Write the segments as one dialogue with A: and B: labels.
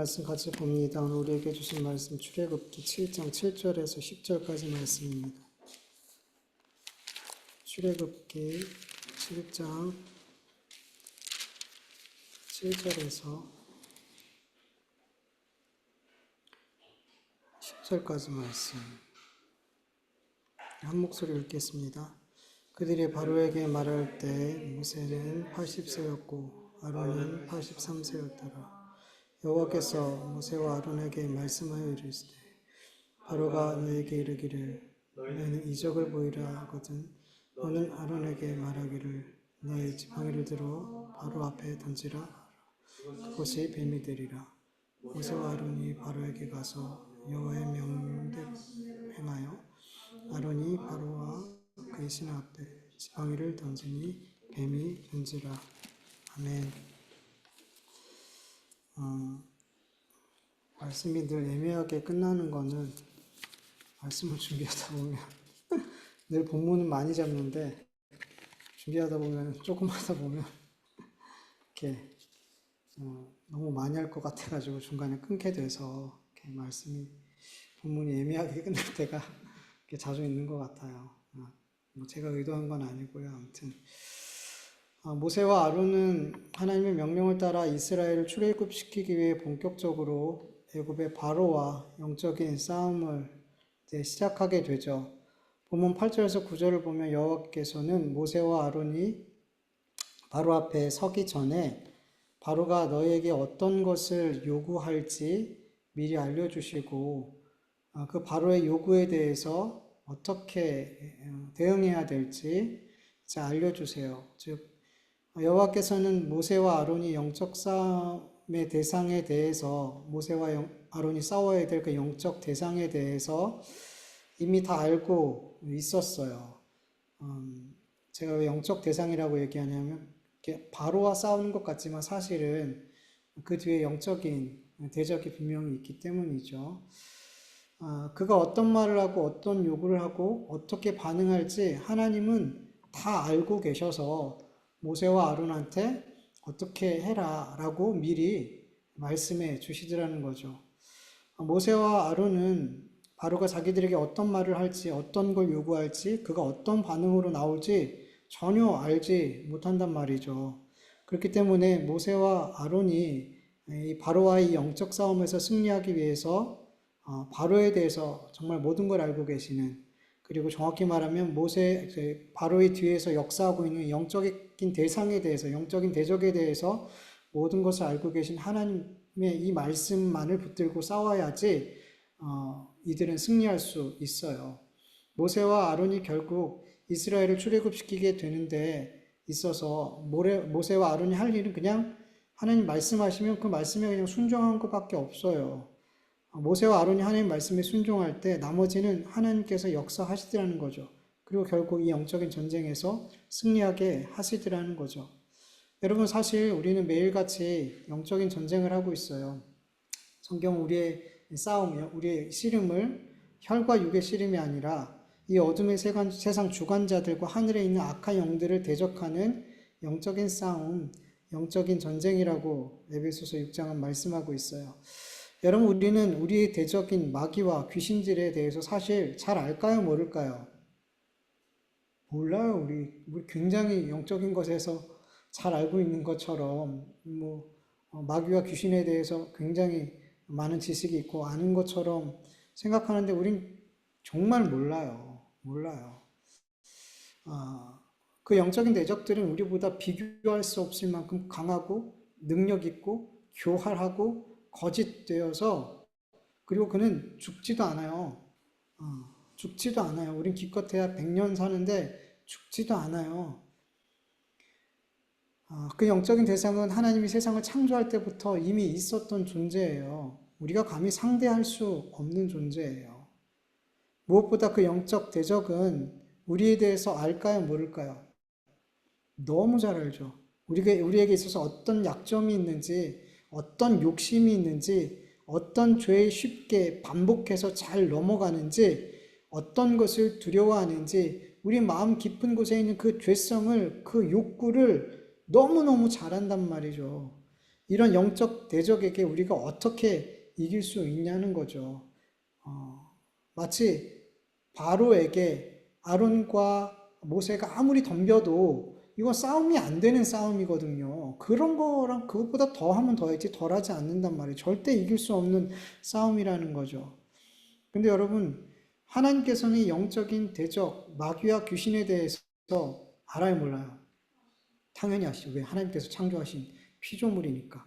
A: 말씀 같이 봅니다. 오늘 우리에게 주신 말씀 출애굽기 7장 7절에서 10절까지 말씀입니다. 출애굽기 7장 7절에서 10절까지 말씀. 한 목소리 읽겠습니다. 그들이 바로에게 말할 때 모세는 80세였고 아론은 83세였더라. 여호와께서 모세와 아론에게 말씀하여 이르시되 바로가 너에게 이르기를 너희는 이적을 보이라 하거든 너는 아론에게 말하기를 너의 지팡이를 들어 바로 앞에 던지라. 그것이 뱀이 되리라. 모세와 아론이 바로에게 가서 여호와의 명령대로 행하여 아론이 바로와 그의 신하 앞에 지팡이를 던지니 뱀이 된지라. 아멘. 말씀이 늘 애매하게 끝나는 거는 말씀을 준비하다 보면 늘 본문은 많이 잡는데 준비하다 보면 조금 하다 보면 이렇게 너무 많이 할 것 같아가지고 중간에 끊게 돼서 이렇게 말씀이 본문이 애매하게 끝날 때가 이렇게 자주 있는 것 같아요. 뭐 제가 의도한 건 아니고요. 아무튼 모세와 아론은 하나님의 명령을 따라 이스라엘을 출애굽시키기 위해 본격적으로 애굽의 바로와 영적인 싸움을 시작하게 되죠. 본문 8절에서 9절을 보면 여호와께서는 모세와 아론이 바로 앞에 서기 전에 바로가 너희에게 어떤 것을 요구할지 미리 알려주시고 그 바로의 요구에 대해서 어떻게 대응해야 될지 알려주세요. 즉 여호와께서는 모세와 아론이 영적 싸움의 대상에 대해서 모세와 아론이 싸워야 될 그 영적 대상에 대해서 이미 다 알고 있었어요. 제가 왜 영적 대상이라고 얘기하냐면 바로와 싸우는 것 같지만 사실은 그 뒤에 영적인 대적이 분명히 있기 때문이죠. 그가 어떤 말을 하고 어떤 요구를 하고 어떻게 반응할지 하나님은 다 알고 계셔서 모세와 아론한테 어떻게 해라 라고 미리 말씀해 주시더라는 거죠. 모세와 아론은 바로가 자기들에게 어떤 말을 할지 어떤 걸 요구할지 그가 어떤 반응으로 나올지 전혀 알지 못한단 말이죠. 그렇기 때문에 모세와 아론이 바로와의 영적 싸움에서 승리하기 위해서 바로에 대해서 정말 모든 걸 알고 계시는, 그리고 정확히 말하면 바로의 뒤에서 역사하고 있는 영적인 대상에 대해서, 영적인 대적에 대해서 모든 것을 알고 계신 하나님의 이 말씀만을 붙들고 싸워야지 이들은 승리할 수 있어요. 모세와 아론이 결국 이스라엘을 출애굽시키게 되는데 있어서 모세와 아론이 할 일은 그냥 하나님 말씀하시면 그 말씀에 그냥 순종한 것밖에 없어요. 모세와 아론이 하나님 말씀에 순종할 때 나머지는 하나님께서 역사하시더라는 거죠. 그리고 결국 이 영적인 전쟁에서 승리하게 하시더라는 거죠. 여러분, 사실 우리는 매일같이 영적인 전쟁을 하고 있어요. 성경 우리의 싸움, 우리의 씨름을 혈과 육의 씨름이 아니라 이 어둠의 세상 주관자들과 하늘에 있는 악한 영들을 대적하는 영적인 싸움, 영적인 전쟁이라고 에베소서 6장은 말씀하고 있어요. 여러분, 우리는 우리의 대적인 마귀와 귀신들에 대해서 사실 잘 알까요? 모를까요? 몰라요. 우리 굉장히 영적인 것에서 잘 알고 있는 것처럼 마귀와 귀신에 대해서 굉장히 많은 지식이 있고 아는 것처럼 생각하는데 우린 정말 몰라요. 그 영적인 대적들은 우리보다 비교할 수 없을 만큼 강하고 능력 있고 교활하고 거짓되어서, 그리고 그는 죽지도 않아요. 죽지도 않아요. 우린 기껏해야 100년 사는데 죽지도 않아요. 그 영적인 대상은 하나님이 세상을 창조할 때부터 이미 있었던 존재예요. 우리가 감히 상대할 수 없는 존재예요. 무엇보다 그 영적 대적은 우리에 대해서 알까요? 모를까요? 너무 잘 알죠. 우리에게 있어서 어떤 약점이 있는지, 어떤 욕심이 있는지, 어떤 죄에 쉽게 반복해서 잘 넘어가는지, 어떤 것을 두려워하는지, 우리 마음 깊은 곳에 있는 그 죄성을, 그 욕구를 너무너무 잘 안단 말이죠. 이런 영적 대적에게 우리가 어떻게 이길 수 있냐는 거죠. 마치 바로에게 아론과 모세가 아무리 덤벼도 이거 싸움이 안 되는 싸움이거든요. 그런 거랑 그것보다 더 하면 더했지 덜하지 않는단 말이에요. 절대 이길 수 없는 싸움이라는 거죠. 근데 여러분, 하나님께서는 영적인 대적, 마귀와 귀신에 대해서 알아요, 몰라요? 당연히 아시죠. 왜? 하나님께서 창조하신 피조물이니까.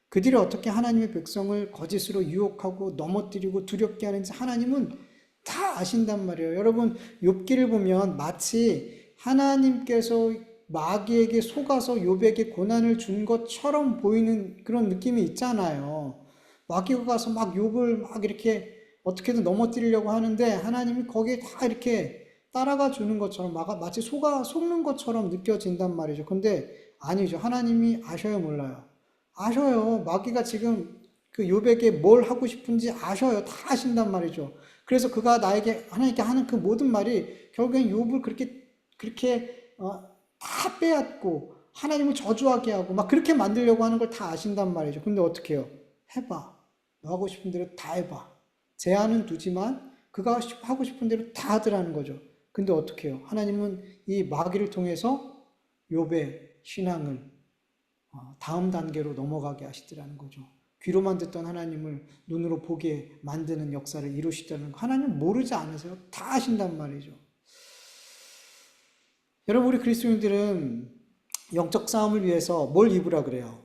A: 그들이 어떻게 하나님의 백성을 거짓으로 유혹하고 넘어뜨리고 두렵게 하는지 하나님은 다 아신단 말이에요. 여러분, 욥기를 보면 마치 하나님께서 마귀에게 속아서 욥에게 고난을 준 것처럼 보이는 그런 느낌이 있잖아요. 마귀가 가서 막 욥을 막 이렇게 어떻게든 넘어뜨리려고 하는데 하나님이 거기에 다 이렇게 따라가 주는 것처럼 마치 속는 것처럼 느껴진단 말이죠. 근데 아니죠. 하나님이 아셔요, 몰라요? 아셔요. 마귀가 지금 그 욥에게 뭘 하고 싶은지 아셔요. 다 아신단 말이죠. 그래서 그가 나에게 하나님께 하는 그 모든 말이 결국엔 욥을 그렇게 다 빼앗고 하나님을 저주하게 하고 막 그렇게 만들려고 하는 걸 다 아신단 말이죠. 근데 어떻게 해요? 해봐. 너 하고 싶은 대로 다 해봐. 제한은 두지만 그가 하고 싶은 대로 다 하더라는 거죠. 근데 어떻게 해요? 하나님은 이 마귀를 통해서 욥의 신앙을 다음 단계로 넘어가게 하시더라는 거죠. 귀로만 듣던 하나님을 눈으로 보게 만드는 역사를 이루시다는 거. 하나님 모르지 않으세요? 다 아신단 말이죠. 여러분, 우리 그리스도인들은 영적 싸움을 위해서 뭘 입으라 그래요?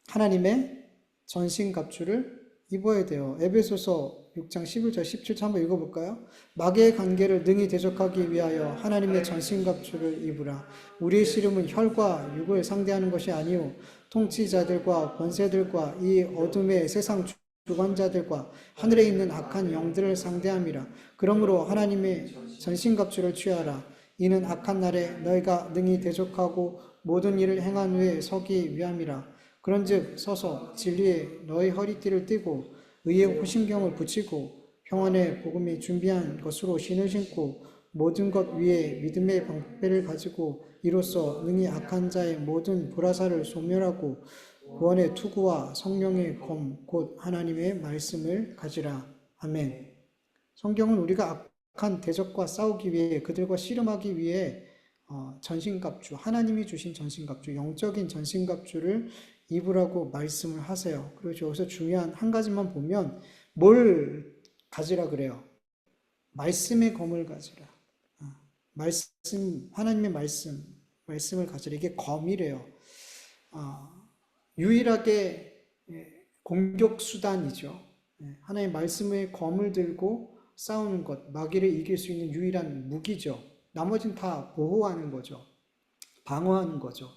A: 하나님의 전신갑주를 입어야 돼요. 에베소서 6장 11절 17절 한번 읽어볼까요? 마귀의 관계를 능히 대적하기 위하여 하나님의 전신갑주를 입으라. 우리의 씨름은 혈과 육을 상대하는 것이 아니요 통치자들과 권세들과 이 어둠의 세상 주관자들과 하늘에 있는 악한 영들을 상대함이라. 그러므로 하나님의 전신갑주를 취하라. 이는 악한 날에 너희가 능히 대적하고 모든 일을 행한 후에 서기 위함이라. 그런즉 서서 진리에 너희 허리띠를 띠고 의의 호심경을 붙이고 평안의 복음이 준비한 것으로 신을 신고 모든 것 위에 믿음의 방패를 가지고 이로써 능히 악한 자의 모든 불화살을 소멸하고 구원의 투구와 성령의 검 곧 하나님의 말씀을 가지라. 아멘. 성경은 우리가 악한 대적과 싸우기 위해 그들과 씨름하기 위해 전신갑주, 하나님이 주신 전신갑주, 영적인 전신갑주를 입으라고 말씀을 하세요. 그리고 여기서 중요한 한 가지만 보면 뭘 가지라 그래요? 말씀의 검을 가지라. 하나님의 말씀을 가지라. 이게 검이래요. 유일하게 공격 수단이죠. 하나님의 말씀의 검을 들고 싸우는 것, 마귀를 이길 수 있는 유일한 무기죠. 나머지는 다 보호하는 거죠. 방어하는 거죠.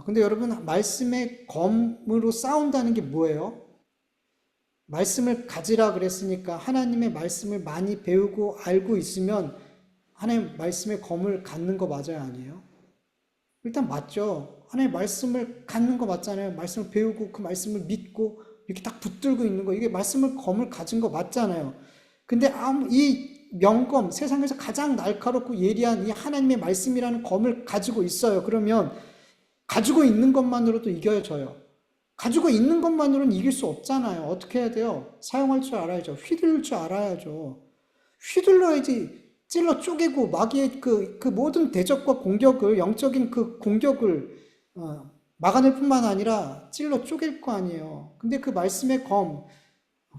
A: 근데 여러분, 말씀의 검으로 싸운다는 게 뭐예요? 말씀을 가지라 그랬으니까 하나님의 말씀을 많이 배우고 알고 있으면 하나님 말씀의 검을 갖는 거 맞아요, 아니에요? 일단 맞죠. 하나님 말씀을 갖는 거 맞잖아요. 말씀을 배우고 그 말씀을 믿고 이렇게 딱 붙들고 있는 거, 이게 말씀을 검을 가진 거 맞잖아요. 근데 이 명검, 세상에서 가장 날카롭고 예리한 이 하나님의 말씀이라는 검을 가지고 있어요. 그러면 가지고 있는 것만으로도 이겨져요. 가지고 있는 것만으로는 이길 수 없잖아요. 어떻게 해야 돼요? 사용할 줄 알아야죠. 휘둘릴 줄 알아야죠. 휘둘러야지 찔러 쪼개고 마귀의 그 모든 대적과 공격을, 영적인 그 공격을 막아낼 뿐만 아니라 찔러 쪼갤 거 아니에요. 근데 그 말씀의 검,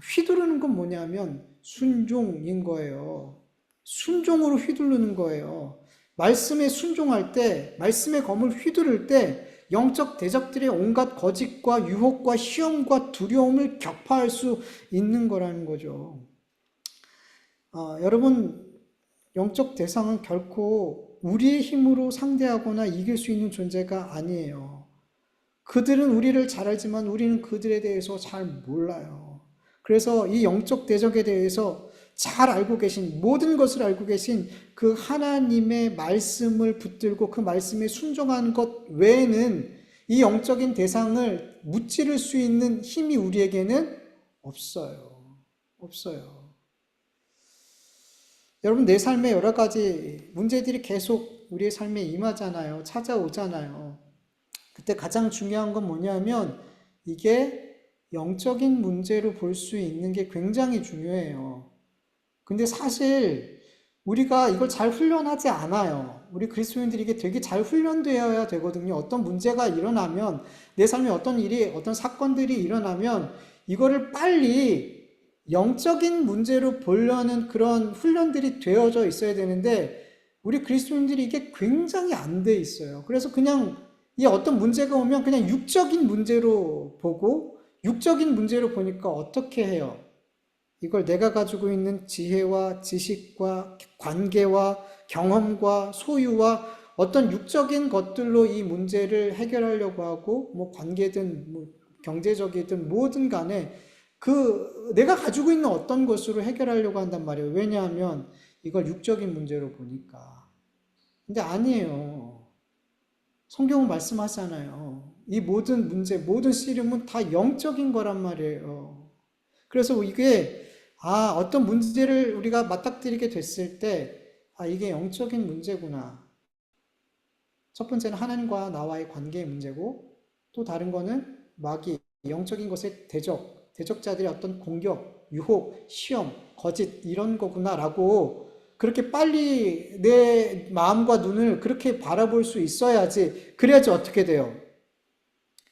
A: 휘두르는 건 뭐냐면 순종인 거예요. 순종으로 휘두르는 거예요. 말씀에 순종할 때, 말씀의 검을 휘두를 때 영적 대적들의 온갖 거짓과 유혹과 시험과 두려움을 격파할 수 있는 거라는 거죠. 여러분, 영적 대상은 결코 우리의 힘으로 상대하거나 이길 수 있는 존재가 아니에요. 그들은 우리를 잘 알지만 우리는 그들에 대해서 잘 몰라요. 그래서 이 영적 대적에 대해서 잘 알고 계신, 모든 것을 알고 계신 그 하나님의 말씀을 붙들고 그 말씀에 순종하는 것 외에는 이 영적인 대상을 무찌를 수 있는 힘이 우리에게는 없어요. 없어요. 여러분, 내 삶에 여러 가지 문제들이 계속 우리의 삶에 임하잖아요. 찾아오잖아요. 그때 가장 중요한 건 뭐냐면 이게 영적인 문제로 볼 수 있는 게 굉장히 중요해요. 근데 사실 우리가 이걸 잘 훈련하지 않아요. 우리 그리스도인들이 이게 되게 잘 훈련되어야 되거든요. 어떤 문제가 일어나면, 내 삶에 어떤 일이, 어떤 사건들이 일어나면 이거를 빨리 영적인 문제로 보려는 그런 훈련들이 되어져 있어야 되는데 우리 그리스도인들이 이게 굉장히 안 돼 있어요. 그래서 그냥 이 어떤 문제가 오면 그냥 육적인 문제로 보고, 육적인 문제로 보니까 어떻게 해요? 이걸 내가 가지고 있는 지혜와 지식과 관계와 경험과 소유와 어떤 육적인 것들로 이 문제를 해결하려고 하고, 뭐 관계든 뭐 경제적이든 뭐든 간에 그 내가 가지고 있는 어떤 것으로 해결하려고 한단 말이에요. 왜냐하면 이걸 육적인 문제로 보니까. 근데 아니에요. 성경은 말씀하잖아요. 이 모든 문제, 모든 씨름은 다 영적인 거란 말이에요. 그래서 이게 어떤 문제를 우리가 맞닥뜨리게 됐을 때 이게 영적인 문제구나. 첫 번째는 하나님과 나와의 관계의 문제고, 또 다른 거는 마귀, 영적인 것의 대적자들의 어떤 공격, 유혹, 시험, 거짓 이런 거구나라고 그렇게 빨리 내 마음과 눈을 그렇게 바라볼 수 있어야지. 그래야지 어떻게 돼요?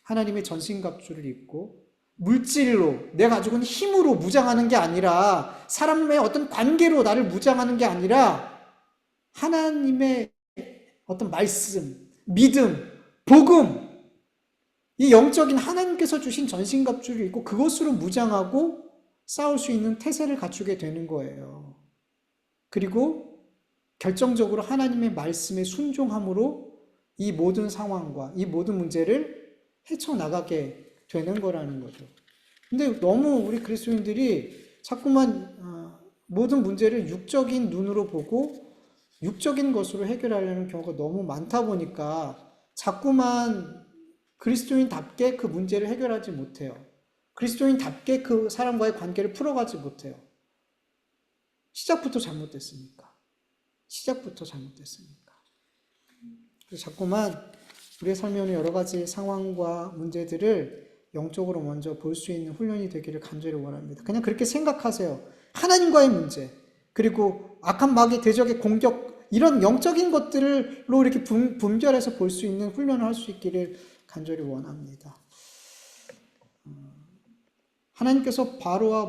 A: 하나님의 전신갑주를 입고 물질로 내가 가지고 있는 힘으로 무장하는 게 아니라, 사람의 어떤 관계로 나를 무장하는 게 아니라 하나님의 어떤 말씀, 믿음, 복음, 이 영적인 하나님께서 주신 전신갑주를 입고 그것으로 무장하고 싸울 수 있는 태세를 갖추게 되는 거예요. 그리고 결정적으로 하나님의 말씀에 순종함으로 이 모든 상황과 이 모든 문제를 헤쳐나가게 되는 거라는 거죠. 근데 너무 우리 그리스도인들이 자꾸만 모든 문제를 육적인 눈으로 보고 육적인 것으로 해결하려는 경우가 너무 많다 보니까 자꾸만 그리스도인답게 그 문제를 해결하지 못해요. 그리스도인답게 그 사람과의 관계를 풀어가지 못해요. 시작부터 잘못됐으니까. 시작부터 잘못됐으니까. 그래서 자꾸만 우리의 삶에 오는 여러 가지 상황과 문제들을 영적으로 먼저 볼 수 있는 훈련이 되기를 간절히 원합니다. 그냥 그렇게 생각하세요. 하나님과의 문제, 그리고 악한 마귀 대적의 공격, 이런 영적인 것들로 이렇게 분별해서 볼 수 있는 훈련을 할 수 있기를 간절히 원합니다. 하나님께서 바로가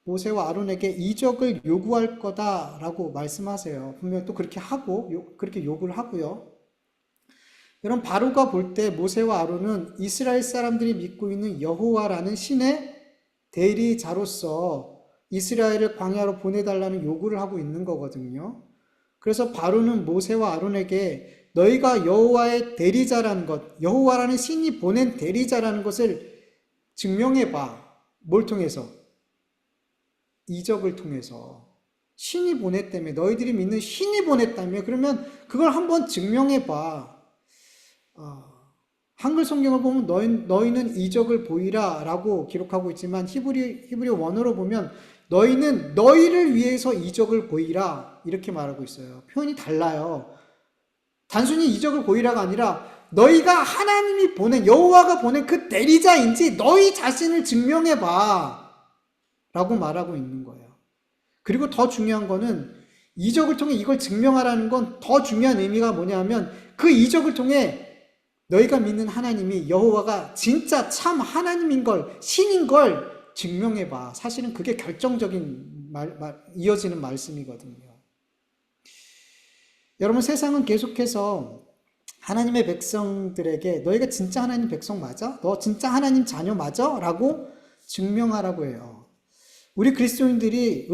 A: 모세와 아론에게 이적을 요구할 거다라고 말씀하세요. 분명 또 그렇게 하고, 그렇게 요구를 하고요. 여러분, 바로가 볼 때 모세와 아론은 이스라엘 사람들이 믿고 있는 여호와라는 신의 대리자로서 이스라엘을 광야로 보내달라는 요구를 하고 있는 거거든요. 그래서 바로는 모세와 아론에게 너희가 여호와의 대리자라는 것, 여호와라는 신이 보낸 대리자라는 것을 증명해봐. 뭘 통해서? 이적을 통해서. 신이 보냈다며, 너희들이 믿는 신이 보냈다며, 그러면 그걸 한번 증명해봐. 한글 성경을 보면 너희는 이적을 보이라 라고 기록하고 있지만 히브리 원어로 보면 너희는 너희를 위해서 이적을 보이라 이렇게 말하고 있어요. 표현이 달라요. 단순히 이적을 보이라가 아니라 너희가 하나님이 보낸, 여호와가 보낸 그 대리자인지 너희 자신을 증명해봐 라고 말하고 있는 거예요. 그리고 더 중요한 거는 이적을 통해 이걸 증명하라는 건 더 중요한 의미가 뭐냐면 그 이적을 통해 너희가 믿는 하나님이 여호와가 진짜 참 하나님인 걸, 신인 걸 증명해봐. 사실은 그게 결정적인 이어지는 말씀이거든요. 여러분, 세상은 계속해서 하나님의 백성들에게 너희가 진짜 하나님 백성 맞아? 너 진짜 하나님 자녀 맞아? 라고 증명하라고 해요. 우리 그리스도인들에게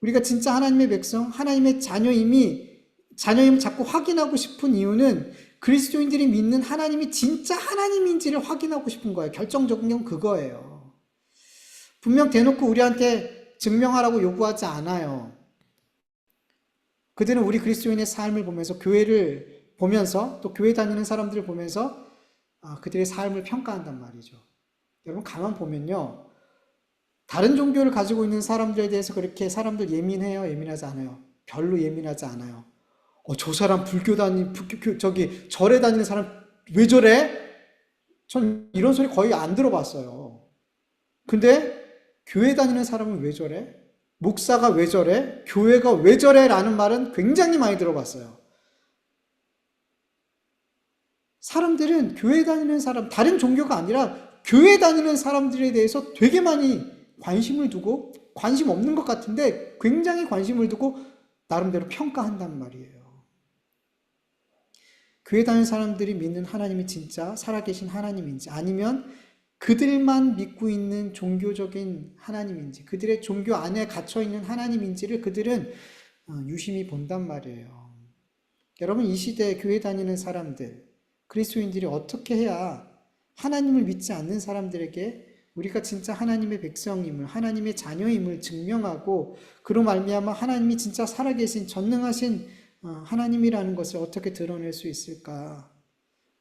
A: 우리가 진짜 하나님의 백성, 하나님의 자녀임을 자꾸 확인하고 싶은 이유는 그리스도인들이 믿는 하나님이 진짜 하나님인지를 확인하고 싶은 거예요. 결정적인 건 그거예요. 분명 대놓고 우리한테 증명하라고 요구하지 않아요. 그들은 우리 그리스도인의 삶을 보면서, 교회를 보면서, 또 교회 다니는 사람들을 보면서 그들의 삶을 평가한단 말이죠. 여러분, 가만 보면요, 다른 종교를 가지고 있는 사람들에 대해서 그렇게 사람들 예민해요? 예민하지 않아요? 별로 예민하지 않아요. 저 사람 저기 절에 다니는 사람 왜 저래? 전 이런 소리 거의 안 들어봤어요. 근데 교회 다니는 사람은 왜 저래? 목사가 왜 저래? 교회가 왜 저래? 라는 말은 굉장히 많이 들어봤어요. 사람들은 교회 다니는 사람, 다른 종교가 아니라 교회 다니는 사람들에 대해서 되게 많이 관심을 두고, 관심 없는 것 같은데 굉장히 관심을 두고 나름대로 평가한단 말이에요. 교회 다니는 사람들이 믿는 하나님이 진짜 살아계신 하나님인지, 아니면 그들만 믿고 있는 종교적인 하나님인지, 그들의 종교 안에 갇혀있는 하나님인지를 그들은 유심히 본단 말이에요. 여러분, 이 시대에 교회 다니는 사람들, 그리스도인들이 어떻게 해야 하나님을 믿지 않는 사람들에게 우리가 진짜 하나님의 백성임을, 하나님의 자녀임을 증명하고, 그로 말미암아 하나님이 진짜 살아계신 전능하신 하나님이라는 것을 어떻게 드러낼 수 있을까?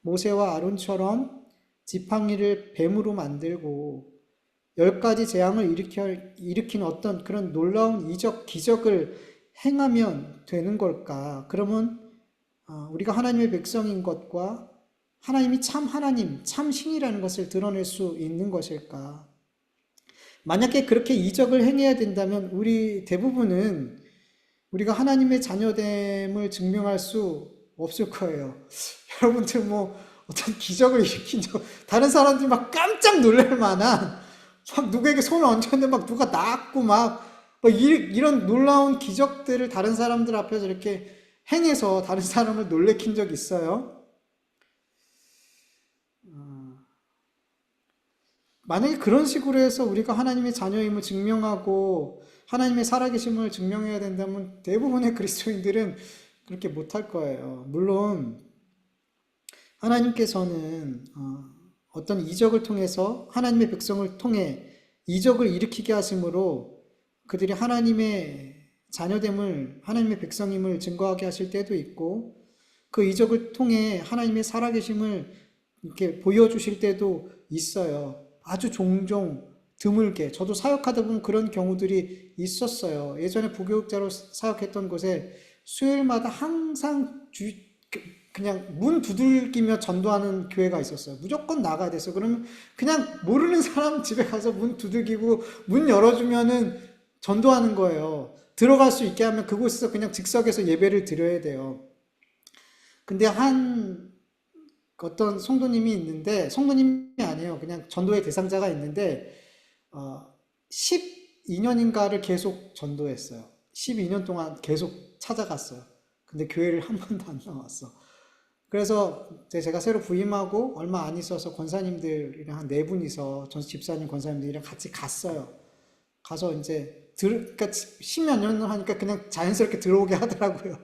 A: 모세와 아론처럼 지팡이를 뱀으로 만들고 10가지 재앙을 일으킨 어떤 그런 놀라운 이적, 기적을 행하면 되는 걸까? 그러면 우리가 하나님의 백성인 것과 하나님이 참 하나님, 참 신이라는 것을 드러낼 수 있는 것일까? 만약에 그렇게 이적을 행해야 된다면 우리 대부분은 우리가 하나님의 자녀됨을 증명할 수 없을 거예요. 여러분들 뭐 어떤 기적을 일으킨 적, 다른 사람들이 막 깜짝 놀랄 만한, 막 누구에게 손을 얹었는데 막 누가 낫고 막 이런 놀라운 기적들을 다른 사람들 앞에서 이렇게 행해서 다른 사람을 놀래킨 적 있어요. 만약에 그런 식으로 해서 우리가 하나님의 자녀임을 증명하고 하나님의 살아계심을 증명해야 된다면 대부분의 그리스도인들은 그렇게 못할 거예요. 물론 하나님께서는 어떤 이적을 통해서 하나님의 백성을 통해 이적을 일으키게 하심으로 그들이 하나님의 자녀됨을, 하나님의 백성임을 증거하게 하실 때도 있고, 그 이적을 통해 하나님의 살아계심을 이렇게 보여주실 때도 있어요. 아주 종종 드물게. 저도 사역하다 보면 그런 경우들이 있었어요. 예전에 부교육자로 사역했던 곳에 수요일마다 항상 그냥 문 두들기며 전도하는 교회가 있었어요. 무조건 나가야 됐어요. 그러면 그냥 모르는 사람 집에 가서 문 두들기고 문 열어주면은 전도하는 거예요. 들어갈 수 있게 하면 그곳에서 그냥 즉석에서 예배를 드려야 돼요. 근데 어떤 성도님이 있는데, 성도님이 아니에요. 그냥 전도의 대상자가 있는데 12년인가를 계속 전도했어요. 12년 동안 계속 찾아갔어요. 근데 교회를 한 번도 안 나왔어. 그래서 제가 새로 부임하고 얼마 안 있어서 권사님들이랑 한 4분이서 전 집사님 권사님들이랑 같이 갔어요. 가서 이제 그러니까 10몇 년을 하니까 그냥 자연스럽게 들어오게 하더라고요.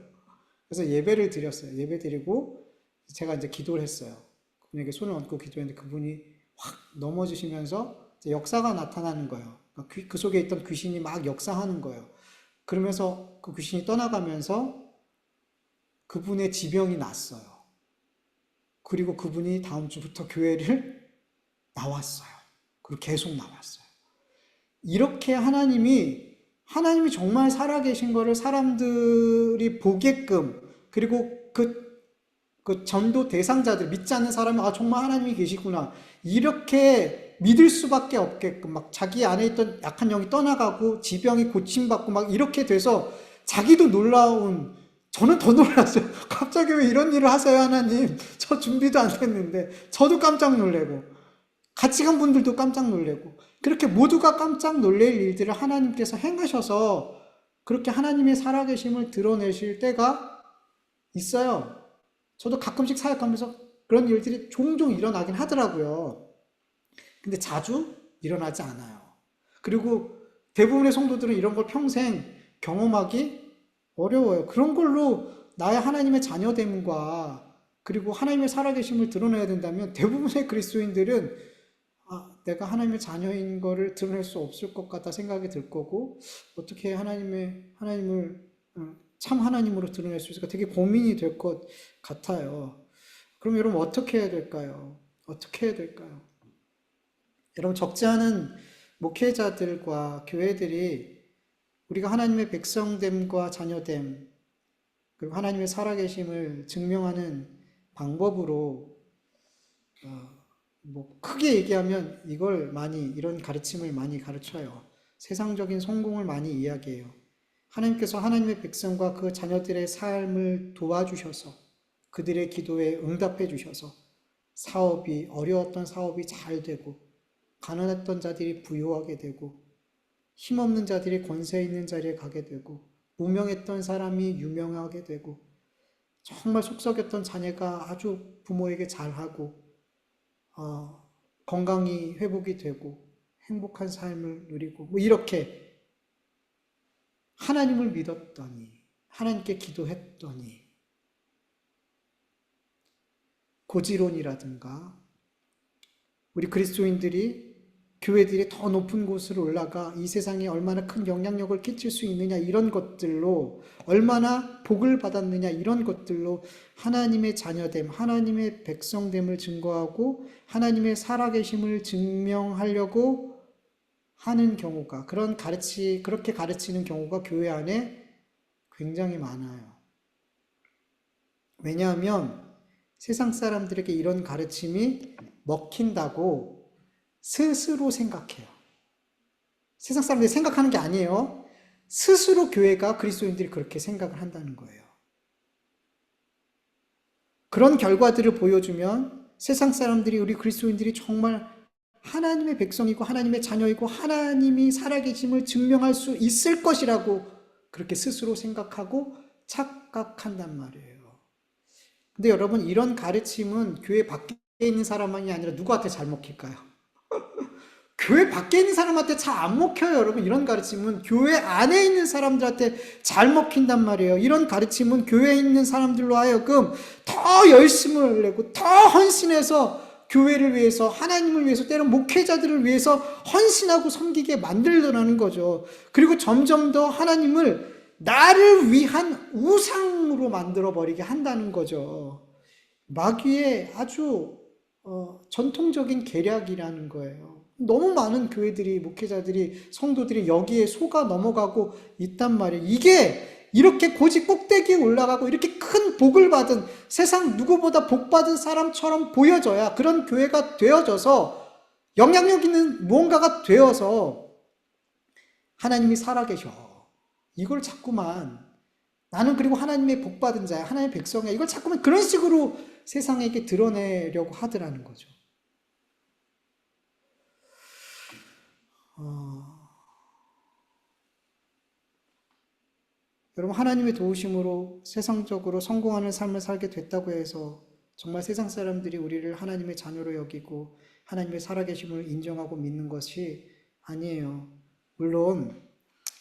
A: 그래서 예배를 드렸어요. 예배 드리고 제가 이제 기도를 했어요. 그분에게 손을 얹고 기도했는데 그분이 확 넘어지시면서 역사가 나타나는 거예요. 그 속에 있던 귀신이 막 역사하는 거예요. 그러면서 그 귀신이 떠나가면서 그분의 지병이 났어요. 그리고 그분이 다음 주부터 교회를 나왔어요. 그리고 계속 나왔어요. 이렇게 하나님이 정말 살아계신 거를 사람들이 보게끔, 그리고 그 전도 대상자들, 믿지 않는 사람이 정말 하나님이 계시구나, 이렇게 믿을 수밖에 없게끔, 막 자기 안에 있던 약한 영이 떠나가고 지병이 고침받고 막 이렇게 돼서 자기도 놀라운, 저는 더 놀랐어요. 갑자기 왜 이런 일을 하세요, 하나님? 저 준비도 안 됐는데. 저도 깜짝 놀래고 같이 간 분들도 깜짝 놀래고, 그렇게 모두가 깜짝 놀랄 일들을 하나님께서 행하셔서 그렇게 하나님의 살아계심을 드러내실 때가 있어요. 저도 가끔씩 사역하면서 그런 일들이 종종 일어나긴 하더라고요. 근데 자주 일어나지 않아요. 그리고 대부분의 성도들은 이런 걸 평생 경험하기 어려워요. 그런 걸로 나의 하나님의 자녀됨과 그리고 하나님의 살아계심을 드러내야 된다면 대부분의 그리스도인들은 내가 하나님의 자녀인 거를 드러낼 수 없을 것 같다 생각이 들 거고, 어떻게 하나님을 참 하나님으로 드러낼 수 있을까 되게 고민이 될 것 같아요. 그럼 여러분 어떻게 해야 될까요? 어떻게 해야 될까요? 여러분, 적지 않은 목회자들과 교회들이 우리가 하나님의 백성됨과 자녀됨, 그리고 하나님의 살아계심을 증명하는 방법으로 뭐 크게 얘기하면 이런 가르침을 많이 가르쳐요. 세상적인 성공을 많이 이야기해요. 하나님께서 하나님의 백성과 그 자녀들의 삶을 도와주셔서 그들의 기도에 응답해 주셔서 어려웠던 사업이 잘 되고 가난했던 자들이 부유하게 되고 힘없는 자들이 권세 있는 자리에 가게 되고 무명했던 사람이 유명하게 되고 정말 속썩였던 자녀가 아주 부모에게 잘하고 건강이 회복이 되고 행복한 삶을 누리고 뭐 이렇게 하나님을 믿었더니 하나님께 기도했더니 고지론이라든가 우리 그리스도인들이 교회들이 더 높은 곳으로 올라가 이 세상에 얼마나 큰 영향력을 끼칠 수 있느냐 이런 것들로 얼마나 복을 받았느냐 이런 것들로 하나님의 자녀됨, 하나님의 백성됨을 증거하고 하나님의 살아계심을 증명하려고 하는 경우가 그렇게 가르치는 경우가 교회 안에 굉장히 많아요. 왜냐하면 세상 사람들에게 이런 가르침이 먹힌다고 스스로 생각해요. 세상 사람들이 생각하는 게 아니에요. 스스로 교회가 그리스도인들이 그렇게 생각을 한다는 거예요. 그런 결과들을 보여주면 세상 사람들이 우리 그리스도인들이 정말 하나님의 백성이고 하나님의 자녀이고 하나님이 살아계심을 증명할 수 있을 것이라고 그렇게 스스로 생각하고 착각한단 말이에요. 근데 여러분 이런 가르침은 교회 밖에 있는 사람만이 아니라 누구한테 잘 먹힐까요? 교회 밖에 있는 사람한테 잘 안 먹혀요, 여러분. 이런 가르침은 교회 안에 있는 사람들한테 잘 먹힌단 말이에요. 이런 가르침은 교회에 있는 사람들로 하여금 더 열심을 내고 더 헌신해서 교회를 위해서, 하나님을 위해서, 때론 목회자들을 위해서 헌신하고 섬기게 만들더라는 거죠. 그리고 점점 더 하나님을 나를 위한 우상으로 만들어버리게 한다는 거죠. 마귀의 아주 전통적인 계략이라는 거예요. 너무 많은 교회들이, 목회자들이, 성도들이 여기에 속아 넘어가고 있단 말이에요. 이게 이렇게 고지 꼭대기에 올라가고 이렇게 큰 복을 받은 세상 누구보다 복 받은 사람처럼 보여져야 그런 교회가 되어져서 영향력 있는 무언가가 되어서 하나님이 살아계셔. 이걸 자꾸만 나는 그리고 하나님의 복 받은 자야, 하나님의 백성이야. 이걸 자꾸만 그런 식으로 세상에게 드러내려고 하더라는 거죠. 여러분 하나님의 도우심으로 세상적으로 성공하는 삶을 살게 됐다고 해서 정말 세상 사람들이 우리를 하나님의 자녀로 여기고 하나님의 살아계심을 인정하고 믿는 것이 아니에요. 물론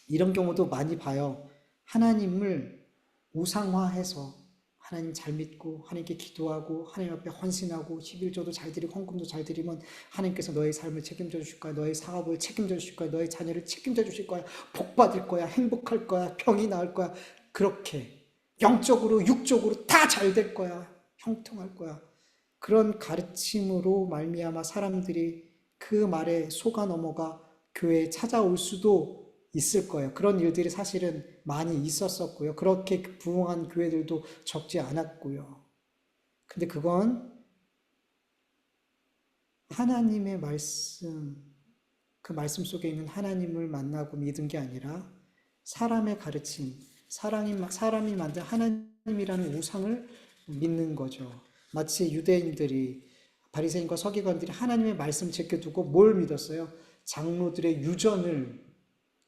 A: 이런 경우도 많이 봐요. 하나님을 우상화해서 하나님 잘 믿고 하나님께 기도하고 하나님 앞에 헌신하고 11조도 잘 드리고 헌금도 잘 드리면 하나님께서 너의 삶을 책임져 주실 거야. 너의 사업을 책임져 주실 거야. 너의 자녀를 책임져 주실 거야. 복 받을 거야. 행복할 거야. 병이 나을 거야. 그렇게 영적으로 육적으로 다 잘 될 거야. 형통할 거야. 그런 가르침으로 말미암아 사람들이 그 말에 속아 넘어가 교회에 찾아올 수도 있을 거예요. 그런 일들이 사실은 많이 있었었고요. 그렇게 부흥한 교회들도 적지 않았고요. 근데 그건 하나님의 말씀, 그 말씀 속에 있는 하나님을 만나고 믿은 게 아니라 사람의 가르침, 사람이 만든 하나님이라는 우상을 믿는 거죠. 마치 유대인들이, 바리새인과 서기관들이 하나님의 말씀 제껴두고 뭘 믿었어요? 장로들의 유전을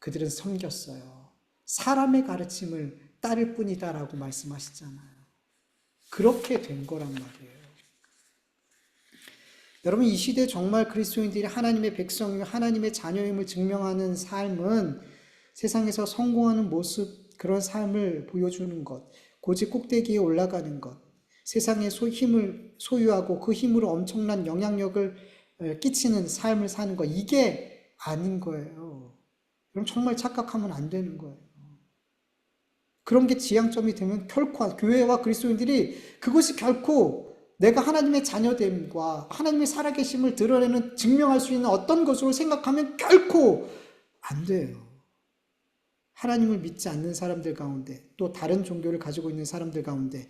A: 그들은 섬겼어요. 사람의 가르침을 따를 뿐이다라고 말씀하시잖아요. 그렇게 된 거란 말이에요. 여러분 이 시대에 정말 그리스도인들이 하나님의 백성이며 하나님의 자녀임을 증명하는 삶은 세상에서 성공하는 모습, 그런 삶을 보여주는 것, 고지 꼭대기에 올라가는 것, 세상의 힘을 소유하고 그 힘으로 엄청난 영향력을 끼치는 삶을 사는 것, 이게 아닌 거예요. 그럼 정말 착각하면 안 되는 거예요. 그런 게 지향점이 되면 결코 교회와 그리스도인들이 그것이 결코 내가 하나님의 자녀됨과 하나님의 살아계심을 드러내는 증명할 수 있는 어떤 것으로 생각하면 결코 안 돼요. 하나님을 믿지 않는 사람들 가운데, 또 다른 종교를 가지고 있는 사람들 가운데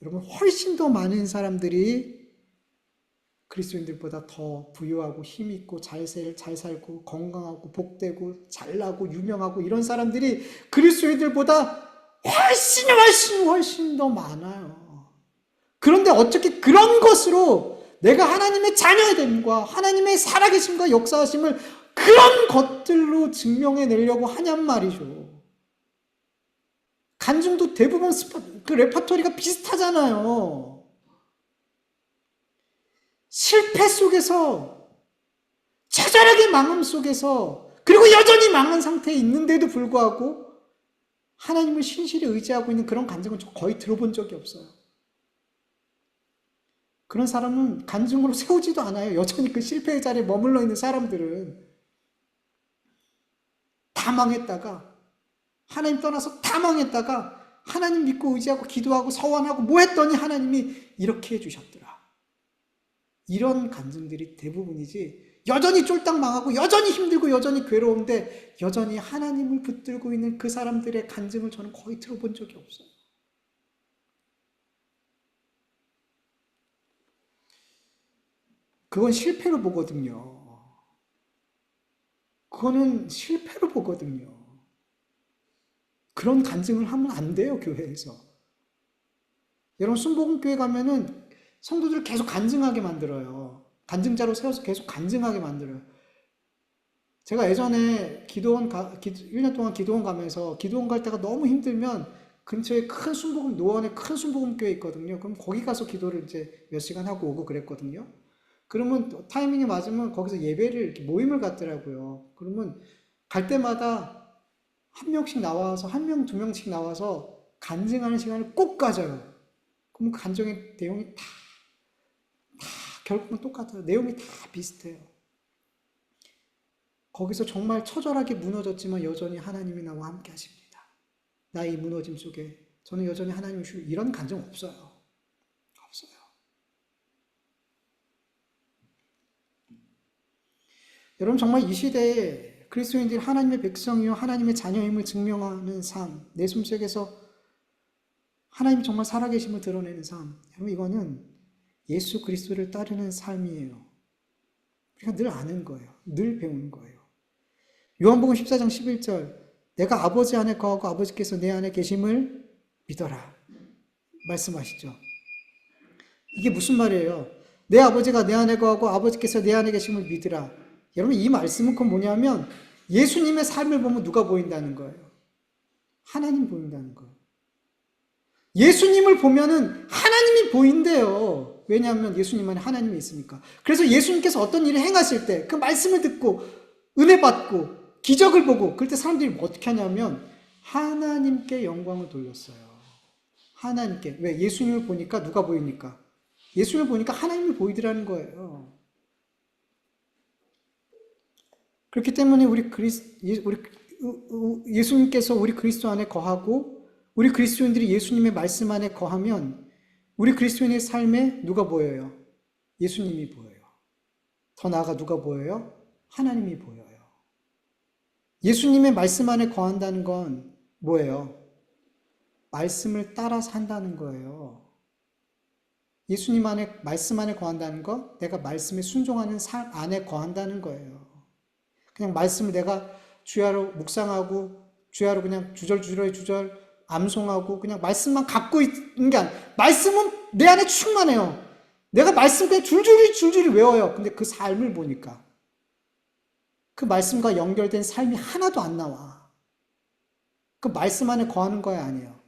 A: 여러분 훨씬 더 많은 사람들이 그리스도인들보다 더 부유하고 힘있고 잘 살고 건강하고 복되고 잘나고 유명하고 이런 사람들이 그리스도인들보다 훨씬 더 많아요. 그런데 어떻게 그런 것으로 내가 하나님의 자녀의 됨과 하나님의 살아계심과 역사하심을 그런 것들로 증명해내려고 하냔 말이죠. 간증도 대부분 그 레퍼토리가 비슷하잖아요. 실패 속에서, 처절하게 망함 속에서, 그리고 여전히 망한 상태에 있는데도 불구하고 하나님을 신실히 의지하고 있는 그런 간증은 거의 들어본 적이 없어요. 그런 사람은 간증으로 세우지도 않아요. 여전히 그 실패의 자리에 머물러 있는 사람들은 다 망했다가, 하나님 떠나서 다 망했다가 하나님 믿고 의지하고 기도하고 서원하고 뭐 했더니 하나님이 이렇게 해주셨더라. 이런 간증들이 대부분이지, 여전히 쫄딱 망하고 여전히 힘들고 여전히 괴로운데 여전히 하나님을 붙들고 있는 그 사람들의 간증을 저는 거의 들어본 적이 없어요. 그건 실패로 보거든요. 그거는 실패로 보거든요. 그런 간증을 하면 안 돼요, 교회에서. 여러분, 순복음교회 가면은 성도들을 계속 간증하게 만들어요. 간증자로 세워서 계속 간증하게 만들어요. 제가 예전에 1년 동안 기도원 가면서 기도원 갈 때가 너무 힘들면 근처에 큰 순복음, 노원에 큰 순복음교회 있거든요. 그럼 거기 가서 기도를 이제 몇 시간 하고 오고 그랬거든요. 그러면 타이밍이 맞으면 거기서 예배를 이렇게 모임을 갖더라고요. 그러면 갈 때마다 한 명씩 나와서, 한 명, 두 명씩 나와서 간증하는 시간을 꼭 가져요. 그럼 간증의 내용이 다 결국은 똑같아요. 내용이 다 비슷해요. 거기서 정말 처절하게 무너졌지만 여전히 하나님이 나와 함께 하십니다. 나의 무너짐 속에 저는 여전히 하나님을 주시고, 이런 간증 없어요. 없어요. 여러분, 정말 이 시대에 그리스도인들이 하나님의 백성이요 하나님의 자녀임을 증명하는 삶, 내 숨속에서 하나님이 정말 살아계심을 드러내는 삶, 여러분 이거는 예수 그리스도를 따르는 삶이에요. 우리가 늘 아는 거예요. 늘 배우는 거예요. 요한복음 14장 11절, 내가 아버지 안에 거하고 아버지께서 내 안에 계심을 믿어라 말씀하시죠. 이게 무슨 말이에요? 내 아버지가 내 안에 거하고 아버지께서 내 안에 계심을 믿으라. 여러분, 이 말씀은 그건 뭐냐면 예수님의 삶을 보면 누가 보인다는 거예요? 하나님 보인다는 거예요. 예수님을 보면은 하나님이 보인대요. 왜냐하면 예수님 안에 하나님이 있으니까. 그래서 예수님께서 어떤 일을 행하실 때 그 말씀을 듣고 은혜 받고 기적을 보고 그럴 때 사람들이 어떻게 하냐면 하나님께 영광을 돌렸어요. 하나님께. 왜? 예수님을 보니까 누가 보이니까? 예수님을 보니까 하나님이 보이더라는 거예요. 그렇기 때문에 예수님께서 우리 그리스도 안에 거하고 우리 그리스도인들이 예수님의 말씀 안에 거하면 우리 그리스도인의 삶에 누가 보여요? 예수님이 보여요. 더 나아가 누가 보여요? 하나님이 보여요. 예수님의 말씀 안에 거한다는 건 뭐예요? 말씀을 따라 산다는 거예요. 예수님 안에, 말씀 안에 거한다는 건 내가 말씀에 순종하는 삶 안에 거한다는 거예요. 그냥 말씀을 내가 주야로 묵상하고 주야로 그냥 주절 암송하고 그냥 말씀만 갖고 있는 게 아니라 말씀은 내 안에 충만해요. 내가 말씀 그냥 줄줄이 외워요. 근데 그 삶을 보니까 그 말씀과 연결된 삶이 하나도 안 나와. 그 말씀 안에 거하는 거야 아니에요.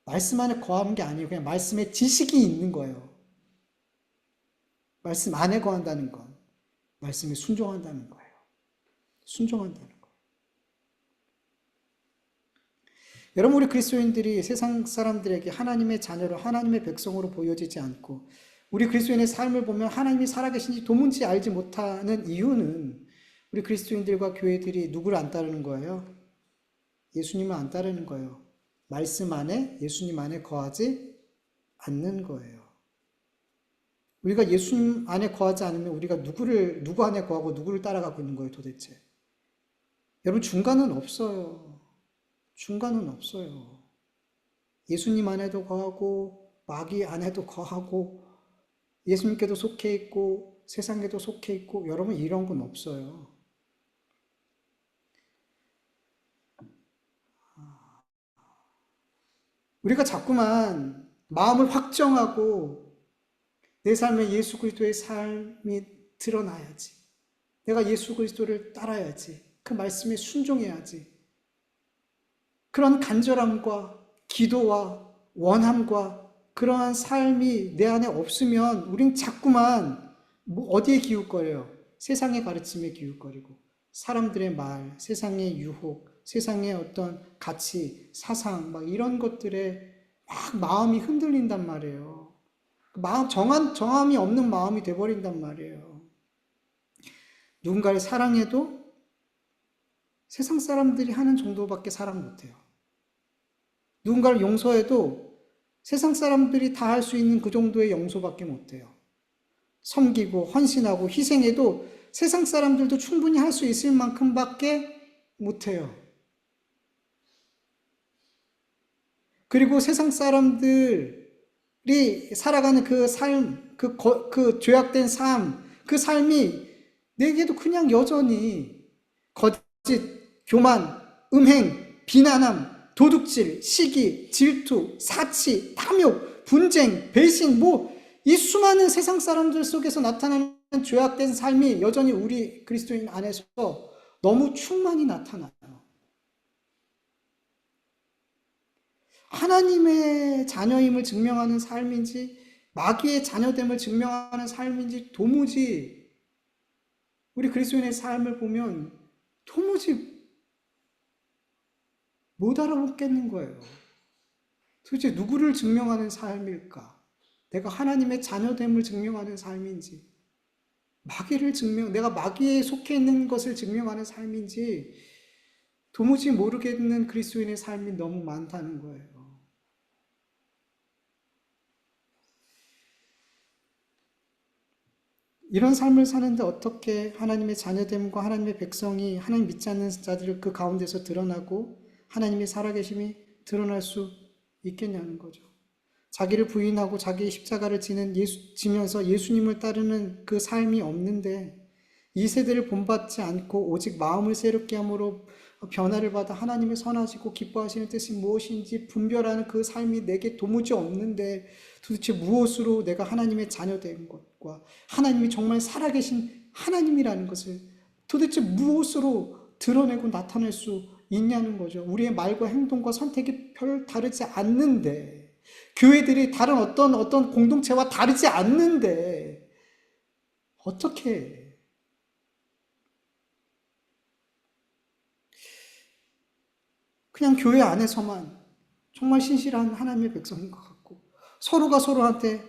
A: 말씀 안에 거하는 게 아니에요. 그냥 말씀에 지식이 있는 거예요. 말씀 안에 거한다는 건 말씀에 순종한다는 거예요. 순종한다는 거예요. 여러분, 우리 그리스도인들이 세상 사람들에게 하나님의 자녀로 하나님의 백성으로 보여지지 않고 우리 그리스도인의 삶을 보면 하나님이 살아계신지 도무지 알지 못하는 이유는 우리 그리스도인들과 교회들이 누구를 안 따르는 거예요? 예수님을 안 따르는 거예요. 말씀 안에, 예수님 안에 거하지 않는 거예요. 우리가 예수님 안에 거하지 않으면 우리가 누구 안에 거하고 누구를 따라가고 있는 거예요, 도대체? 여러분, 중간은 없어요. 중간은 없어요. 예수님 안에도 거하고 마귀 안에도 거하고 예수님께도 속해 있고 세상에도 속해 있고 여러분 이런 건 없어요. 우리가 자꾸만 마음을 확정하고 내 삶에 예수 그리스도의 삶이 드러나야지. 내가 예수 그리스도를 따라야지. 그 말씀에 순종해야지. 그런 간절함과 기도와 원함과 그러한 삶이 내 안에 없으면 우린 자꾸만 어디에 기웃거려요? 세상의 가르침에 기웃거리고 사람들의 말, 세상의 유혹, 세상의 어떤 가치, 사상 막 이런 것들에 막 마음이 흔들린단 말이에요. 정함이 없는 마음이 돼버린단 말이에요. 누군가를 사랑해도 세상 사람들이 하는 정도밖에 사랑 못해요. 누군가를 용서해도 세상 사람들이 다 할 수 있는 그 정도의 용서밖에 못해요. 섬기고 헌신하고 희생해도 세상 사람들도 충분히 할 수 있을 만큼밖에 못해요. 그리고 세상 사람들이 살아가는 그 삶, 그 죄악된 삶, 그 삶이 내게도 그냥 여전히 거짓, 교만, 음행, 비난함, 도둑질, 시기, 질투, 사치, 탐욕, 분쟁, 배신, 이 수많은 세상 사람들 속에서 나타나는 죄악된 삶이 여전히 우리 그리스도인 안에서 너무 충만히 나타나요. 하나님의 자녀임을 증명하는 삶인지 마귀의 자녀됨을 증명하는 삶인지 도무지 우리 그리스도인의 삶을 보면 도무지 못 알아보겠는 거예요. 도대체 누구를 증명하는 삶일까? 내가 하나님의 자녀됨을 증명하는 삶인지 내가 마귀에 속해 있는 것을 증명하는 삶인지 도무지 모르겠는 그리스도인의 삶이 너무 많다는 거예요. 이런 삶을 사는데 어떻게 하나님의 자녀됨과 하나님의 백성이 하나님 믿지 않는 자들 그 가운데서 드러나고 하나님의 살아계심이 드러날 수 있겠냐는 거죠. 자기를 부인하고 자기의 십자가를 지면서 예수님을 따르는 그 삶이 없는데 이 세대를 본받지 않고 오직 마음을 새롭게 함으로 변화를 받아 하나님의 선하시고 기뻐하시는 뜻이 무엇인지 분별하는 그 삶이 내게 도무지 없는데 도대체 무엇으로 내가 하나님의 자녀된 것과 하나님이 정말 살아계신 하나님이라는 것을 도대체 무엇으로 드러내고 나타낼 수 있냐는 거죠. 우리의 말과 행동과 선택이 별 다르지 않는데 교회들이 다른 어떤 공동체와 다르지 않는데 어떻게 그냥 교회 안에서만 정말 신실한 하나님의 백성인 것 같고 서로가 서로한테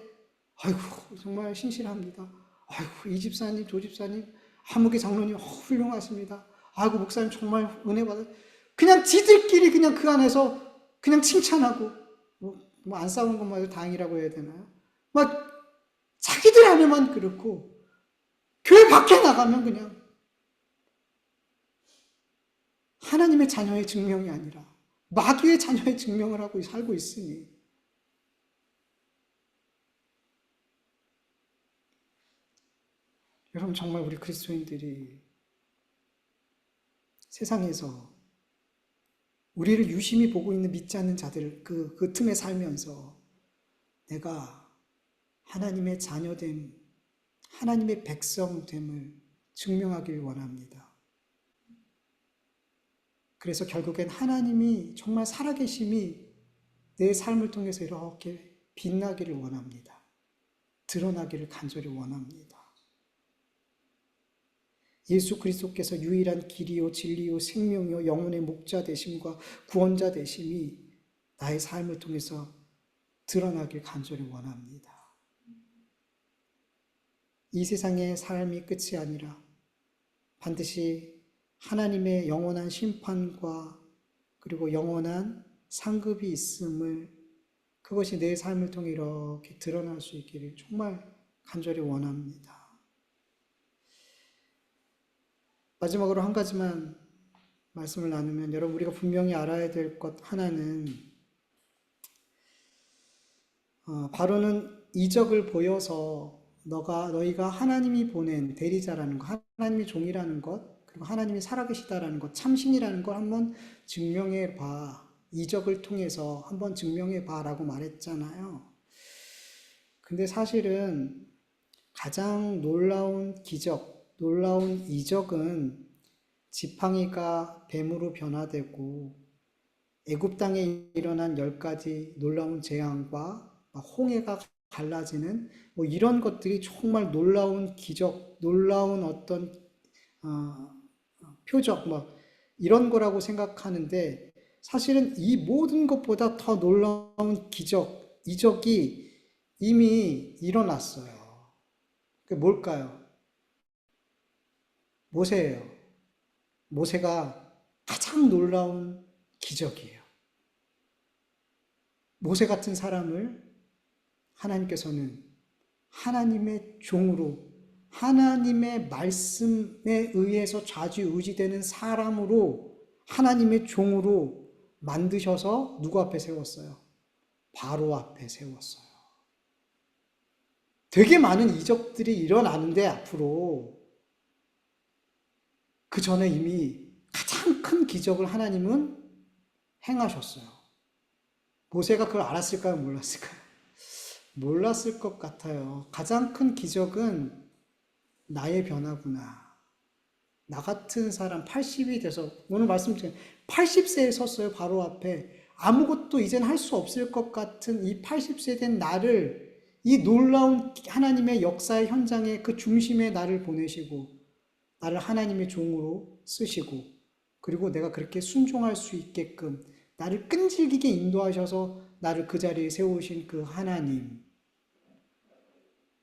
A: 아이고 정말 신실합니다. 아이고 이 집사님 저 집사님 하무개 장로님 훌륭하십니다. 아이고 목사님 정말 은혜 받아 그냥 지들끼리 그냥 그 안에서 그냥 칭찬하고 안 싸우는 것만 해도 다행이라고 해야 되나요? 막 자기들 안에만 그렇고 교회 밖에 나가면 그냥 하나님의 자녀의 증명이 아니라 마귀의 자녀의 증명을 하고 살고 있으니 여러분 정말 우리 그리스도인들이 세상에서 우리를 유심히 보고 있는 믿지 않는 자들 그 틈에 살면서 내가 하나님의 자녀됨, 하나님의 백성됨을 증명하길 원합니다. 그래서 결국엔 하나님이 정말 살아계심이 내 삶을 통해서 이렇게 빛나기를 원합니다. 드러나기를 간절히 원합니다. 예수 그리스도께서 유일한 길이요 진리요 생명이요 영혼의 목자 되심과 구원자 되심이 나의 삶을 통해서 드러나길 간절히 원합니다. 이 세상의 삶이 끝이 아니라 반드시 하나님의 영원한 심판과 그리고 영원한 상급이 있음을 그것이 내 삶을 통해 이렇게 드러날 수 있기를 정말 간절히 원합니다. 마지막으로 한 가지만 말씀을 나누면 여러분 우리가 분명히 알아야 될 것 하나는 바로는 이적을 보여서 너희가 하나님이 보낸 대리자라는 것, 하나님의 종이라는 것, 그리고 하나님이 살아계시다라는 것, 참신이라는 걸 한번 증명해 봐. 이적을 통해서 한번 증명해 봐라고 말했잖아요. 근데 사실은 가장 놀라운 기적, 놀라운 이적은 지팡이가 뱀으로 변화되고 애굽 땅에 일어난 10가지 놀라운 재앙과 홍해가 갈라지는 이런 것들이 정말 놀라운 기적, 놀라운 어떤 표적 이런 거라고 생각하는데 사실은 이 모든 것보다 더 놀라운 기적, 이적이 이미 일어났어요. 그게 뭘까요? 모세예요. 모세가 가장 놀라운 기적이에요. 모세 같은 사람을 하나님께서는 하나님의 종으로 하나님의 말씀에 의해서 좌지우지되는 사람으로 하나님의 종으로 만드셔서 누구 앞에 세웠어요? 바로 앞에 세웠어요. 되게 많은 이적들이 일어나는데 앞으로 그 전에 이미 가장 큰 기적을 하나님은 행하셨어요. 모세가 그걸 알았을까요? 몰랐을까요? 몰랐을 것 같아요. 가장 큰 기적은 나의 변화구나. 나 같은 사람 80이 돼서 오늘 말씀드린 80세에 섰어요. 바로 앞에. 아무것도 이젠 할 수 없을 것 같은 이 80세 된 나를 이 놀라운 하나님의 역사의 현장에 그 중심에 나를 보내시고 나를 하나님의 종으로 쓰시고 그리고 내가 그렇게 순종할 수 있게끔 나를 끈질기게 인도하셔서 나를 그 자리에 세우신 그 하나님.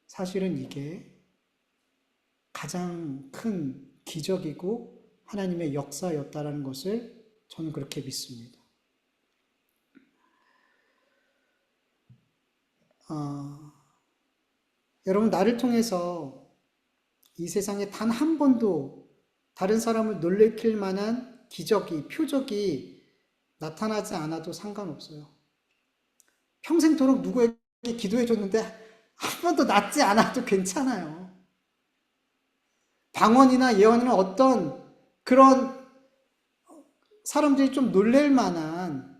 A: 사실은 이게 가장 큰 기적이고 하나님의 역사였다라는 것을 저는 그렇게 믿습니다. 여러분 나를 통해서 이 세상에 단 한 번도 다른 사람을 놀래킬 만한 기적이, 표적이 나타나지 않아도 상관없어요. 평생토록 누구에게 기도해줬는데 한 번도 낫지 않아도 괜찮아요. 방언이나 예언이나 어떤 그런 사람들이 좀 놀랄 만한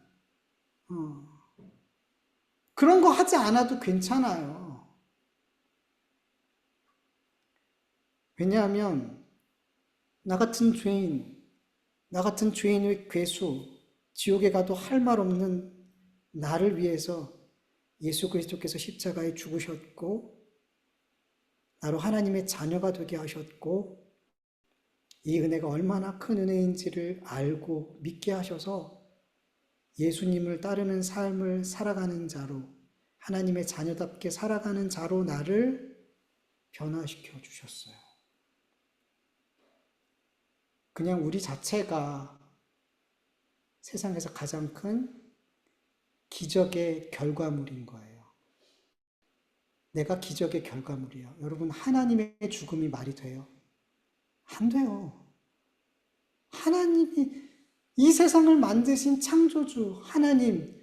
A: 그런 거 하지 않아도 괜찮아요. 왜냐하면 나 같은 죄인의 괴수, 지옥에 가도 할 말 없는 나를 위해서 예수 그리스도께서 십자가에 죽으셨고 나로 하나님의 자녀가 되게 하셨고 이 은혜가 얼마나 큰 은혜인지를 알고 믿게 하셔서 예수님을 따르는 삶을 살아가는 자로 하나님의 자녀답게 살아가는 자로 나를 변화시켜 주셨어요. 그냥 우리 자체가 세상에서 가장 큰 기적의 결과물인 거예요. 내가 기적의 결과물이야. 여러분 하나님의 죽음이 말이 돼요? 안 돼요. 하나님이 이 세상을 만드신 창조주 하나님,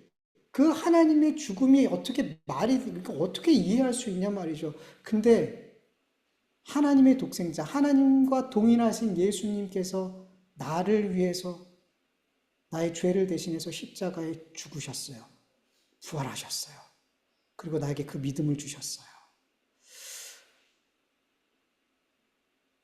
A: 그 하나님의 죽음이 어떻게 그러니까 어떻게 이해할 수 있냐 말이죠. 근데 하나님의 독생자, 하나님과 동일하신 예수님께서 나를 위해서 나의 죄를 대신해서 십자가에 죽으셨어요. 부활하셨어요. 그리고 나에게 그 믿음을 주셨어요.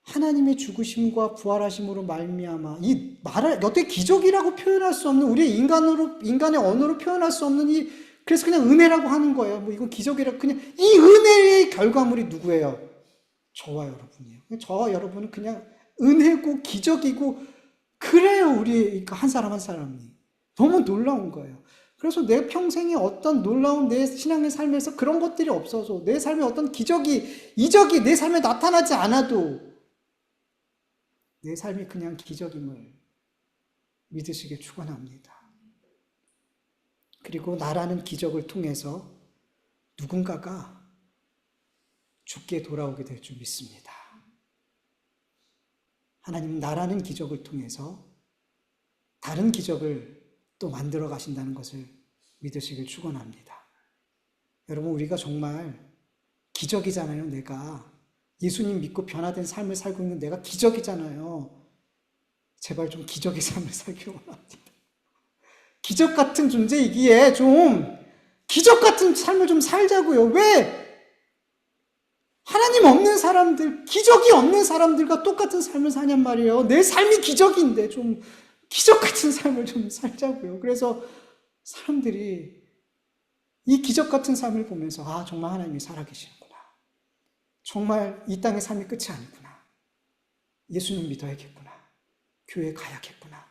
A: 하나님의 죽으심과 부활하심으로 말미암아 이 말을 어떻게 기적이라고 표현할 수 없는 우리의 인간의 언어로 표현할 수 없는 그래서 그냥 은혜라고 하는 거예요. 이건 기적이라고 그냥 이 은혜의 결과물이 누구예요? 저와 여러분이에요. 저와 여러분은 그냥 은혜고 기적이고 그래요. 우리 한 사람 한 사람이 너무 놀라운 거예요. 그래서 내 평생에 어떤 놀라운 내 신앙의 삶에서 그런 것들이 없어서 내 삶에 어떤 이적이 내 삶에 나타나지 않아도 내 삶이 그냥 기적임을 믿으시길 축원합니다. 그리고 나라는 기적을 통해서 누군가가 죽게 돌아오게 될 줄 믿습니다. 하나님은 나라는 기적을 통해서 다른 기적을 또 만들어 가신다는 것을 믿으시길 축원합니다. 여러분, 우리가 정말 기적이잖아요. 내가 예수님 믿고 변화된 삶을 살고 있는 내가 기적이잖아요. 제발 좀 기적의 삶을 살기를 원합니다. 기적 같은 존재이기에 좀 기적 같은 삶을 좀 살자고요. 왜? 하나님 없는 사람들, 기적이 없는 사람들과 똑같은 삶을 사냔 말이에요. 내 삶이 기적인데 좀 기적 같은 삶을 좀 살자고요. 그래서 사람들이 이 기적 같은 삶을 보면서 아, 정말 하나님이 살아계시는구나. 정말 이 땅의 삶이 끝이 아니구나. 예수님 믿어야겠구나. 교회 가야겠구나.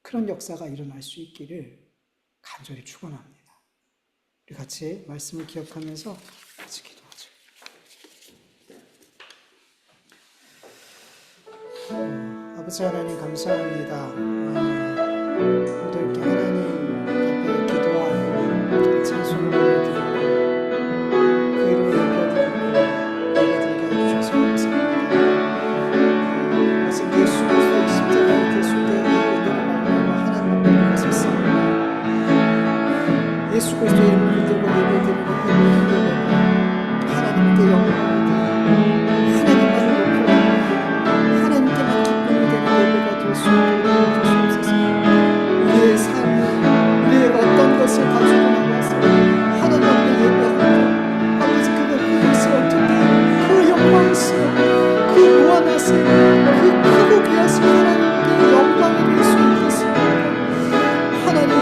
A: 그런 역사가 일어날 수 있기를 간절히 축원합니다. 우리 같이 말씀을 기억하면서 같이 기도하죠. 아버지 하나님 감사합니다. 오늘도 이렇게 하나님 앞에 기도하고 찬송을 올려드리고 그 이름을 높여드리고 예배드리게 해주셔서 감사합니다. 아직 예수 그리스도의 십자가의 대속의 은혜로 말미암아 하나님 앞에 우리가 섰습니다. 예수 그리스도의 이름을 붙들고 예배드리고 이름을 기도하고 하나님께 영광을 우리의 삶을, 우리의 어떤 것을 가지고 나와서 하나님 앞에 예배하고 아버지 그것을 어떻게 그 영광스러운 그 무한하신 그 크고 귀하신 하나님께 영광을 드릴 수 있겠습니까? 하나님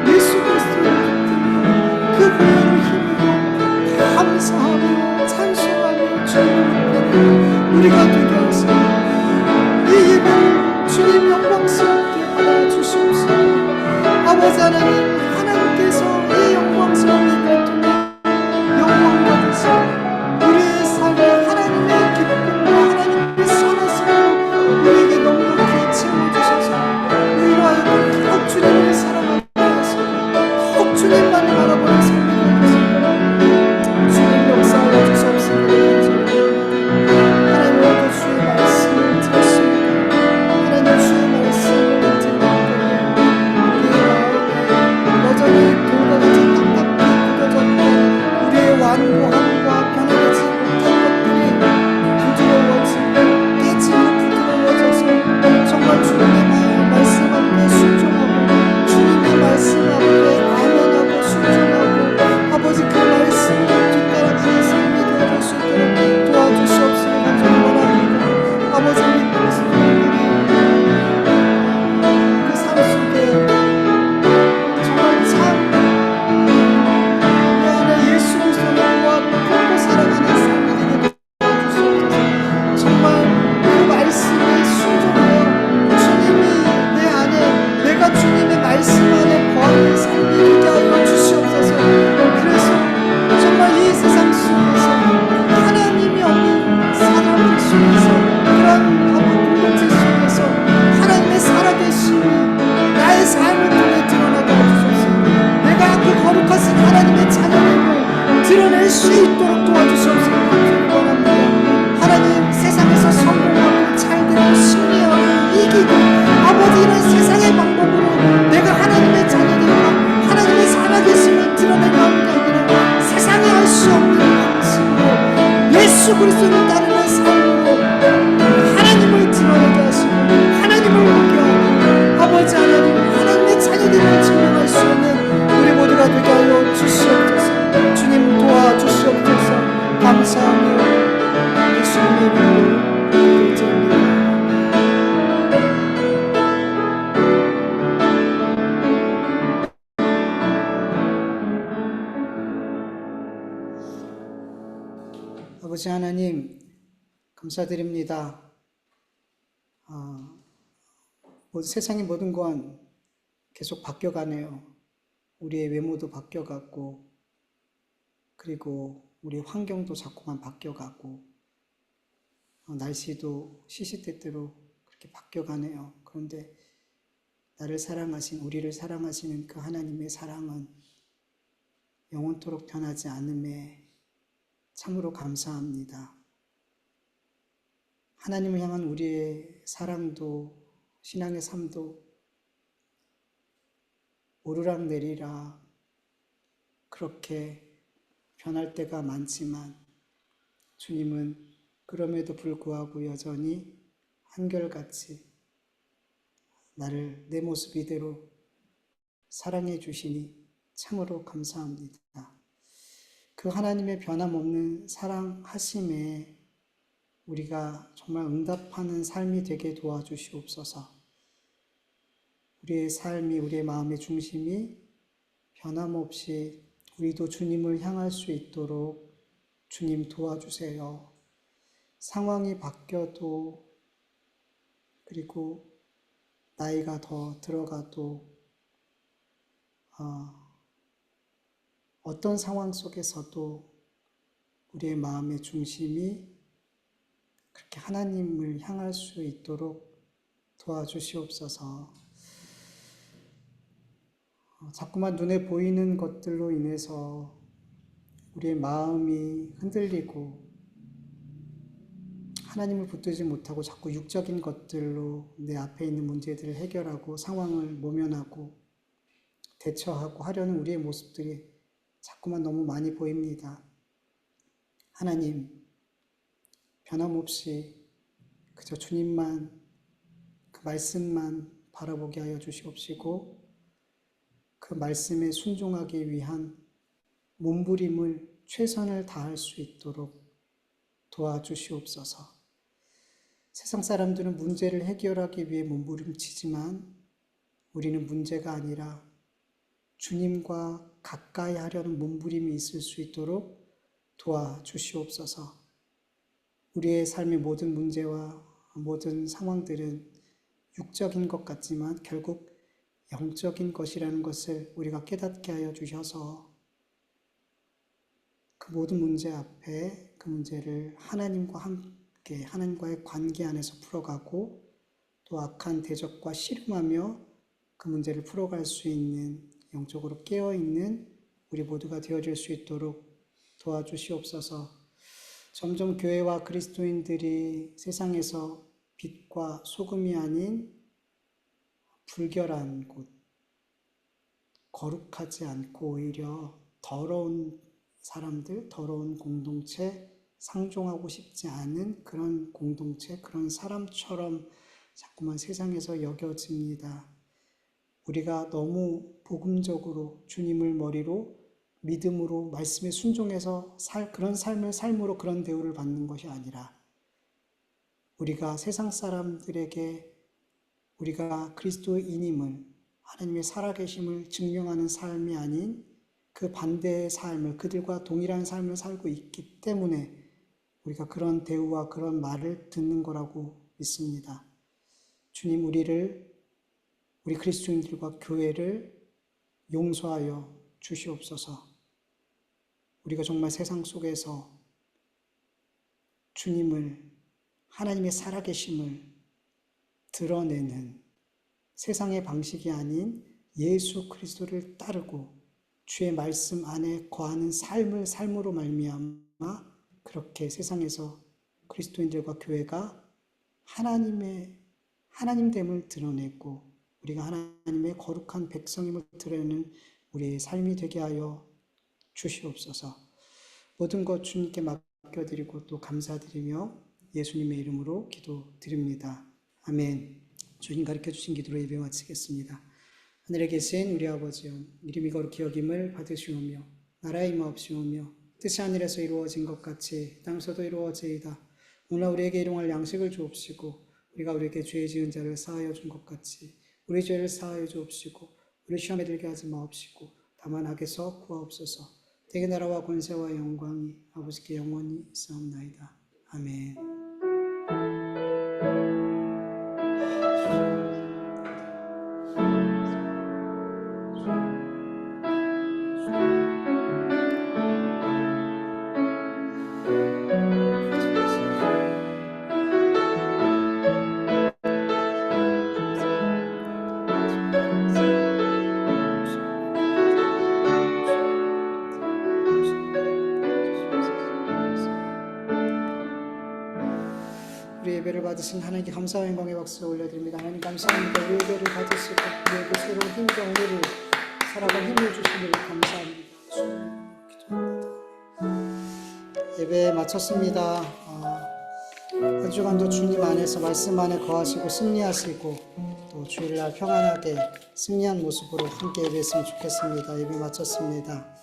A: 예수 그리스도의 그 보혈을 힘입어 감사하며 찬송하며 주님을 높이는 우리가 되게 하시고 이 예배를 주님 영광스럽게 받아주시옵소서. 아버지 하나님, 하나님께서 이 영광스러운 예배를 통해 영광 받으시고 우리의 삶에 하나님의 기쁨과 하나님의 선하심으로 우리에게 넉넉히 채워주셔서 우리로 하여금 더 주님을 사랑하게 하시고 더 주님만을 바라보는 삶이 되어주시고 주님 역사하여 주시옵소서. 하나님 오늘도 주의 말씀을 들었습니다. 주의 말씀을 들을 때 우리의 마음에 여전히 돌과 같이 답답히 굳어졌던 우리의 완고함과 변화되지 못한 것들이 부드러워지고 깨지고 부드러워져서 정말 주님의 말씀 앞에 순종하고 주님의 말씀 앞에 아멘하고 순종하고 아버지 그 말씀을 뒤따라가는 삶이 되어줄 수 있도록 도와주시옵소서. 간절히 원합니다. 아버지 그리스도의 드러낼 수 있도록 도와주시옵소서. 원합니다. 하나님 세상에서 성공하고 잘되고 승리하고 이기고 아버지 이런 세상의 방법으로 내가 하나님의 자녀되고 하나님의 살아계심을 드러내려 하는 게 아니라 세상에 할 수 없는 방식으로 예수 그리스도를 따르는 삶으로 하나님을 드러내게 하시고 하나님을 오게 하고 아버지 하나님 하나님의 자녀됨을 증명할 수 있는 우리 모두가 되게 하여 주시옵소서. 주님 도와주시옵소서. 감사하며 예수님의 이름으로 기도드립니다. 아버지 하나님 감사드립니다. 세상의 모든 건 계속 바뀌어가네요. 우리의 외모도 바뀌어가고 그리고 우리 환경도 자꾸만 바뀌어가고 날씨도 시시때때로 그렇게 바뀌어가네요. 그런데 나를 사랑하신 우리를 사랑하시는 그 하나님의 사랑은 영원토록 변하지 않음에 참으로 감사합니다. 하나님을 향한 우리의 사랑도 신앙의 삶도 오르락 내리락 그렇게 변할 때가 많지만 주님은 그럼에도 불구하고 여전히 한결같이 나를 내 모습 이대로 사랑해 주시니 참으로 감사합니다. 그 하나님의 변함없는 사랑하심에 우리가 정말 응답하는 삶이 되게 도와주시옵소서. 우리의 삶이, 우리의 마음의 중심이 변함없이 우리도 주님을 향할 수 있도록 주님 도와주세요. 상황이 바뀌어도, 그리고 나이가 더 들어가도 어떤 상황 속에서도 우리의 마음의 중심이 그렇게 하나님을 향할 수 있도록 도와주시옵소서. 자꾸만 눈에 보이는 것들로 인해서 우리의 마음이 흔들리고 하나님을 붙들지 못하고 자꾸 육적인 것들로 내 앞에 있는 문제들을 해결하고 상황을 모면하고 대처하고 하려는 우리의 모습들이 자꾸만 너무 많이 보입니다. 하나님, 변함없이 그저 주님만, 그 말씀만 바라보게 하여 주시옵시고 그 말씀에 순종하기 위한 몸부림을 최선을 다할 수 있도록 도와주시옵소서. 세상 사람들은 문제를 해결하기 위해 몸부림치지만 우리는 문제가 아니라 주님과 가까이 하려는 몸부림이 있을 수 있도록 도와주시옵소서. 우리의 삶의 모든 문제와 모든 상황들은 육적인 것 같지만 결국 영적인 것이라는 것을 우리가 깨닫게 하여 주셔서 그 모든 문제 앞에 그 문제를 하나님과 함께 하나님과의 관계 안에서 풀어가고 또 악한 대적과 씨름하며 그 문제를 풀어갈 수 있는 영적으로 깨어있는 우리 모두가 되어질 수 있도록 도와주시옵소서. 점점 교회와 그리스도인들이 세상에서 빛과 소금이 아닌 불결한 곳, 거룩하지 않고 오히려 더러운 사람들, 더러운 공동체, 상종하고 싶지 않은 그런 공동체, 그런 사람처럼 자꾸만 세상에서 여겨집니다. 우리가 너무 복음적으로 주님을 머리로 믿음으로 말씀에 순종해서 그런 삶을 삶으로 그런 대우를 받는 것이 아니라 우리가 세상 사람들에게 우리가 그리스도인임을 하나님의 살아계심을 증명하는 삶이 아닌 그 반대의 삶을 그들과 동일한 삶을 살고 있기 때문에 우리가 그런 대우와 그런 말을 듣는 거라고 믿습니다. 주님 우리 그리스도인들과 교회를 용서하여 주시옵소서. 우리가 정말 세상 속에서 주님을 하나님의 살아계심을 드러내는 세상의 방식이 아닌 예수 그리스도를 따르고 주의 말씀 안에 거하는 삶으로 말미암아 그렇게 세상에서 그리스도인들과 교회가 하나님됨을 드러내고 우리가 하나님의 거룩한 백성임을 드러내는 우리의 삶이 되게 하여 주시옵소서. 모든 것 주님께 맡겨드리고 또 감사드리며 예수님의 이름으로 기도드립니다. 아멘. 주님 가르쳐주신 기도로 예배 마치겠습니다. 하늘에 계신 우리 아버지여, 이름이 거룩히 여김을 받으시오며 나라의 임하옵시오며 뜻이 하늘에서 이루어진 것 같이 땅에서도 이루어지이다. 오늘 우리에게 일용할 양식을 주옵시고 우리가 우리에게 죄 지은 자를 사하여 준 것 같이 우리 죄를 사하여 주옵시고 우리 시험에 들게 하지 마옵시고 다만 악에서 구하옵소서. 대개 나라와 권세와 영광이 아버지께 영원히 있사옵나이다. 아멘. 우리 예배를 받으신 하나님께 감사와 영광의 박수 올려드립니다. 하나님 감사합니다. 우리 예배를 받으시고 우리에게 새로운 힘과 은혜를 살아갈 힘을 주시길 감사합니다. 기도합니다. 예배 마쳤습니다. 한 주간도 주님 안에서 말씀 안에 거하시고 승리하시고 또 주일날 평안하게 승리한 모습으로 함께 예배했으면 좋겠습니다. 예배 마쳤습니다.